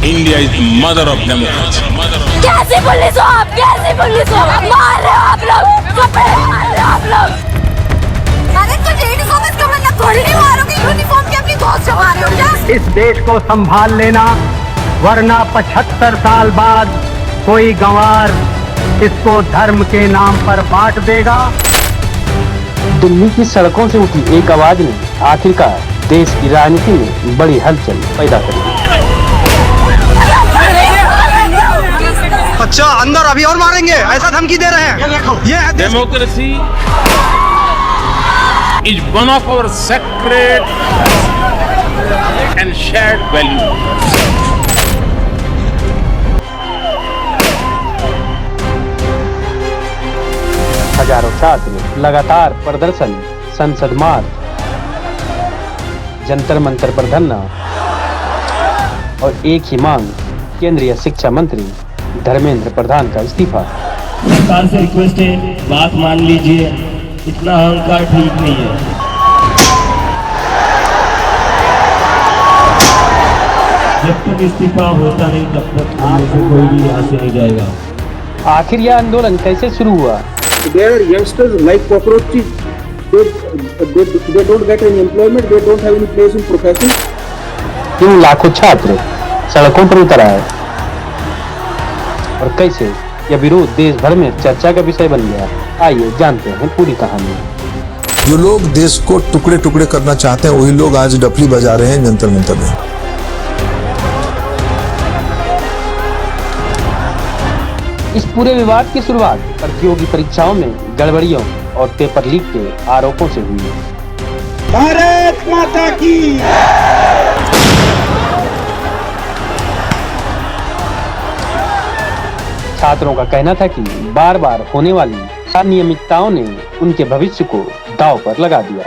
India is the mother of democracy. कैसी police हो आप? कैसी पुलिस हो? मार रहे हो आप लोग, कपड़े मार रहे हो आप लोग। अरे तो लेडीज को बस कमर ना थोड़ी नहीं मारोगे, यूनिफॉर्म की अपनी धौंस जमा रहे हो क्या? इस देश को संभाल लेना, वरना 75 साल बाद कोई गंवार इसको धर्म के नाम पर बांट देगा। दिल्ली की सड़कों से उठी एक आवाज ने आखिरकार देश की राजनीति में बड़ी हलचल पैदा कर दी। अच्छा अंदर अभी और मारेंगे, ऐसा धमकी दे रहे हैं। ये Democracy is one of our sacred and shared values. हजारों छात्र लगातार प्रदर्शन, संसद मार्च, जंतर मंतर पर धरना और एक ही मांग, केंद्रीय शिक्षा मंत्री धर्मेंद्र प्रधान का इस्तीफा। सरकार से रिक्वेस्ट है, बात मान लीजिए, इतना अहंकार ठीक नहीं है। जब तक इस्तीफा होता नहीं तब तक कोई भी यहाँ से नहीं जाएगा। आखिर यह आंदोलन कैसे शुरू हुआ? There are youngsters like cockroaches. They don't get any employment. They don't have any place in profession. क्यों लाखों छात्र सड़कों पर उतर आए और कैसे यह विरोध देश भर में चर्चा का विषय बन गया? आइए जानते हैं पूरी कहानी। जो लोग देश को टुकड़े टुकड़े करना चाहते हैं वही लोग आज डफली बजा रहे हैं जंतर मंतर में। इस पूरे विवाद की शुरुआत प्रतियोगी परीक्षाओं में गड़बड़ियों और पेपर लीक के आरोपों से हुई। भारत माता की। छात्रों का कहना था कि बार बार होने वाली अनियमितताओं ने उनके भविष्य को दांव पर लगा दिया।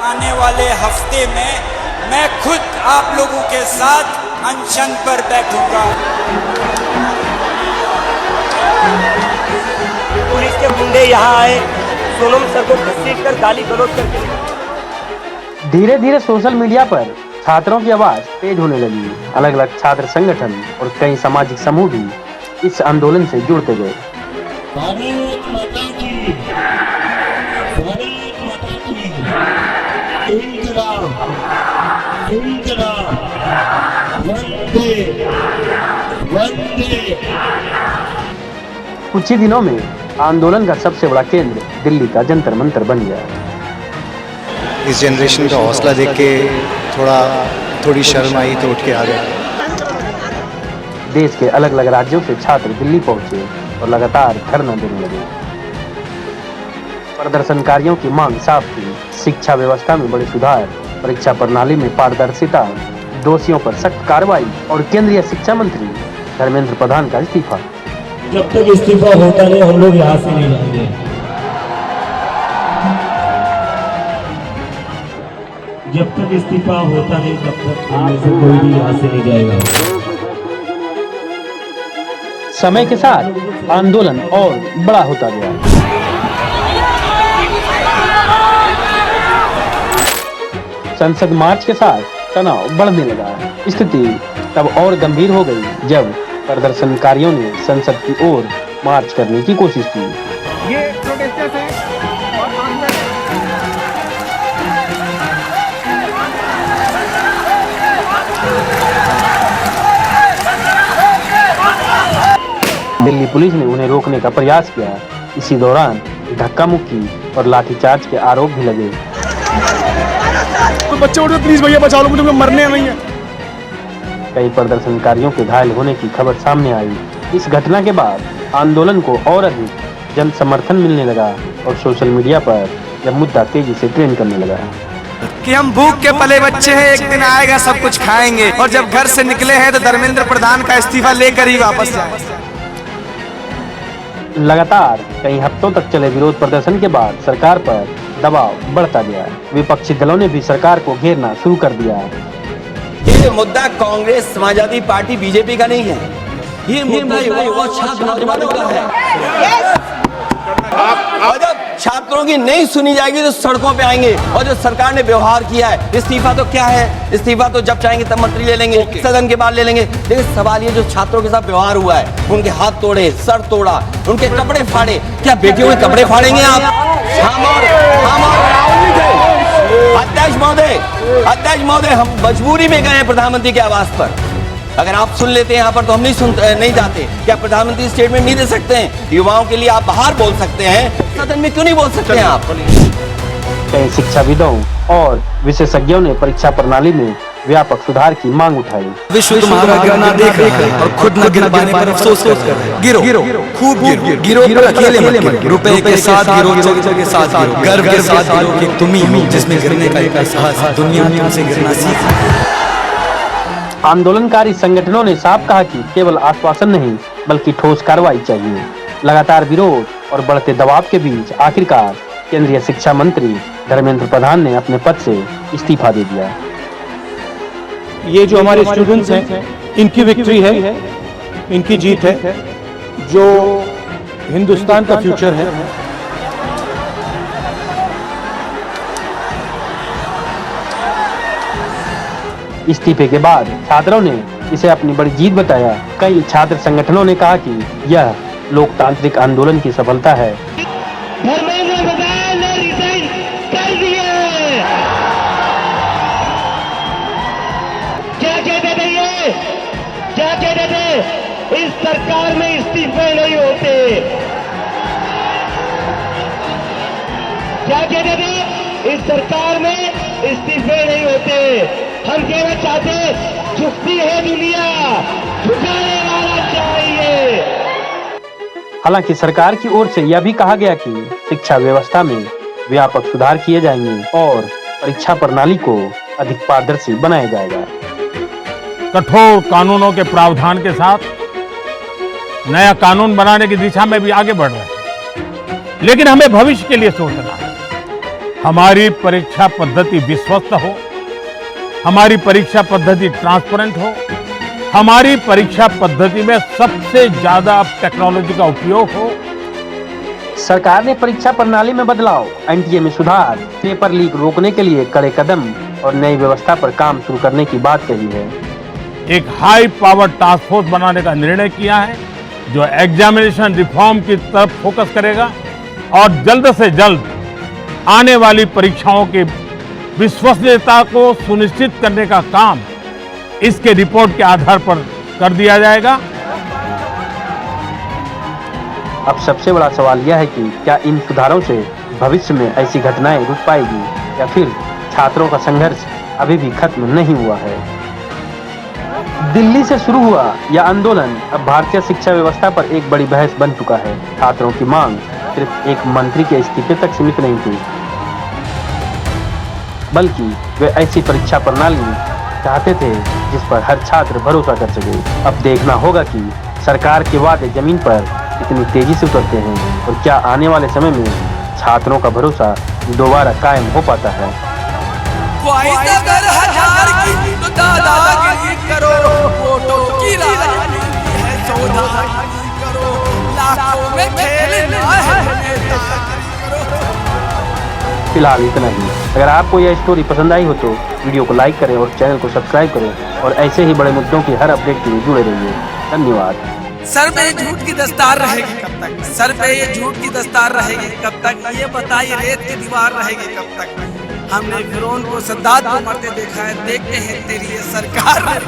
आने वाले हफ्ते में मैं खुद आप लोगों के साथ अनशन पर बैठूंगा। पुलिस के गुंडे यहाँ आए, सोनम सर को घसीटकर गाली गलौज करके। धीरे धीरे सोशल मीडिया पर छात्रों की आवाज तेज होने लगी। अलग अलग छात्र संगठन और कई सामाजिक समूह भी इस आंदोलन से जुड़ते गए। भारत माता की, भारत माता की, इंकलाब, इंकलाब, वंदे, वंदे। कुछ ही दिनों में आंदोलन का सबसे बड़ा केंद्र दिल्ली का जंतर मंतर बन गया। इस जनरेशन का हौसला देख के थोड़ी शर्म आई तो उठ के आ गए। देश के अलग अलग राज्यों से छात्र दिल्ली पहुंचे और लगातार धरना देने लगे। प्रदर्शनकारियों की मांग साफ थी: शिक्षा व्यवस्था में बड़े सुधार, परीक्षा प्रणाली में पारदर्शिता, दोषियों पर सख्त कार्रवाई और केंद्रीय शिक्षा मंत्री धर्मेंद्र प्रधान का इस्तीफा। जब तक इस्तीफा होता नहीं हम लोग यहाँ से नहीं जाएंगे। जब तक इस्तीफा होता नहीं तब तक हम से कोई भी यहाँ से नहीं जाएगा। समय के साथ आंदोलन और बड़ा होता गया। संसद मार्च के साथ तनाव बढ़ने लगा। स्थिति तब और गंभीर हो गई जब प्रदर्शनकारियों ने संसद की ओर मार्च करने की कोशिश की। ये प्रोटेस्टर्स हैं दिल्ली पुलिस ने उन्हें रोकने का प्रयास किया। इसी दौरान धक्का मुक्की और लाठीचार्ज के आरोप भी लगे। तो बच्चे उठो, प्लीज भैया बचा लो, मुझे मरने नहीं है। कई प्रदर्शनकारियों के घायल होने की खबर सामने आई। इस घटना के बाद आंदोलन को और अधिक जन समर्थन मिलने लगा और सोशल मीडिया पर यह मुद्दा तेजी से ट्रेंड करने लगा कि हम भूख के पले बच्चे हैं, एक दिन आएगा सब कुछ खाएंगे, और जब घर से निकले हैं तो धर्मेंद्र प्रधान का इस्तीफा लेकर ही वापस जाएं। लगातार कई हफ्तों तक चले विरोध प्रदर्शन के बाद सरकार पर दबाव बढ़ता गया। विपक्षी दलों ने भी सरकार को घेरना शुरू कर दिया। ये मुद्दा कांग्रेस, समाजवादी पार्टी, बीजेपी का नहीं है। ये मुद्दा युवा और छात्र नौजवानों का है। और जब छात्रों की नहीं सुनी जाएगी तो सड़कों पे आएंगे। और जो सरकार ने व्यवहार किया है, इस्तीफा तो क्या है, इस्तीफा तो जब चाहेंगे तब मंत्री ले लेंगे, सदन के बाद ले लेंगे। लेकिन सवाल ये जो छात्रों के साथ व्यवहार हुआ है, उनके हाथ तोड़े, सर तोड़ा, उनके कपड़े फाड़े, क्या बेटियों के कपड़े फाड़ेंगे आप? हम और राहुल जी थे। अध्यक्ष महोदय, हम मजबूरी में गए हैं प्रधानमंत्री के आवास पर। अगर आप सुन लेते हैं यहाँ पर तो हम नहीं जाते। क्या प्रधानमंत्री स्टेटमेंट नहीं दे सकते हैं? युवाओं के लिए आप बाहर बोल सकते हैं, सदन में क्यों नहीं बोल सकते हैं आप? कई शिक्षाविदों और विशेषज्ञों ने परीक्षा प्रणाली में व्यापक सुधार की मांग उठाई। विश्व तुम्हारा गिरना देख रहा है और खुद न गिर पाने पर अफसोस कर रहे हैं। गिरो, खूब गिरो, पर अकेले मत गिरो। रुपए के साथ गिरो, चरित्र के साथ गिरो, गर्व के साथ गिरो कि तुम ही हो जिसमें गिरने का एक एहसास है। दुनिया तुमसे गिरना सीखे। आंदोलनकारी संगठनों ने साफ कहा कि केवल आश्वासन नहीं बल्कि ठोस कार्रवाई चाहिए। लगातार विरोध और बढ़ते दबाव के बीच आखिरकार केंद्रीय शिक्षा मंत्री धर्मेंद्र प्रधान ने अपने पद से इस्तीफा दे दिया। ये जो हमारे स्टूडेंट्स हैं, इनकी विक्ट्री है, इनकी जीत है, जो हिंदुस्तान का फ्यूचर है। इस्तीफे के बाद छात्रों ने इसे अपनी बड़ी जीत बताया। कई छात्र संगठनों ने कहा कि यह लोकतांत्रिक आंदोलन की सफलता है। धर्मेंद्र प्रधान ने रिजाइन कर दिया। क्या कहते थे ये? क्या कहते थे? इस सरकार में इस्तीफे नहीं होते। क्या कहते थे? इस सरकार में इस्तीफे नहीं होते। हम कहना चाहते, झुकती है दुनिया, झुकाने वाला चाहिए। हालांकि सरकार की ओर से यह भी कहा गया कि शिक्षा व्यवस्था में व्यापक सुधार किए जाएंगे और परीक्षा प्रणाली को अधिक पारदर्शी बनाया जाएगा। कठोर कानूनों के प्रावधान के साथ नया कानून बनाने की दिशा में भी आगे बढ़ रहे हैं। लेकिन हमें भविष्य के लिए सोचना है। हमारी परीक्षा पद्धति विश्वस्त हो, हमारी परीक्षा पद्धति ट्रांसपेरेंट हो, हमारी परीक्षा पद्धति में सबसे ज्यादा टेक्नोलॉजी का उपयोग हो। सरकार ने परीक्षा प्रणाली में बदलाव, एनटीए में सुधार, पेपर लीक रोकने के लिए कड़े कदम और नई व्यवस्था पर काम शुरू करने की बात कही है। एक हाई पावर टास्क फोर्स बनाने का निर्णय किया है जो एग्जामिनेशन रिफॉर्म की तरफ फोकस करेगा और जल्द से जल्द आने वाली परीक्षाओं की विश्वसनीयता को सुनिश्चित करने का काम इसके रिपोर्ट के आधार पर कर दिया जाएगा। अब सबसे बड़ा सवाल यह है कि क्या इन सुधारों से भविष्य में ऐसी घटनाएं रुक पाएगी या फिर छात्रों का संघर्ष अभी भी खत्म नहीं हुआ है। दिल्ली से शुरू हुआ यह आंदोलन अब भारतीय शिक्षा व्यवस्था पर एक बड़ी बहस बन चुका है। छात्रों की मांग सिर्फ एक मंत्री के इस्तीफे तक सीमित नहीं थी, बल्कि वे ऐसी परीक्षा प्रणाली चाहते थे जिस पर हर छात्र भरोसा कर सके। अब देखना होगा कि सरकार के वादे जमीन पर कितनी तेजी से उतरते हैं और क्या आने वाले समय में छात्रों का भरोसा दोबारा कायम हो पाता है। अगर हजार की तो दादागिरी करो, वोटों की राजनीति है, चौधारी करो, लाखों में खेलना है। फिलहाल इतना ही। अगर आपको यह स्टोरी पसंद आई हो तो वीडियो को लाइक करें और चैनल को सब्सक्राइब करें और ऐसे ही बड़े मुद्दों की हर अपडेट के लिए जुड़े रहिए। धन्यवाद। सर पे ये झूठ की दस्तार रहेगी कब तक? सर पे ये झूठ की दस्तार रहेगी कब तक? ये बताइए, रेत की दीवार रहेगी कब तक? हमने फिरौन को सद्दाद को मरते देखा है, देखते हैं तेरी ये सरकार।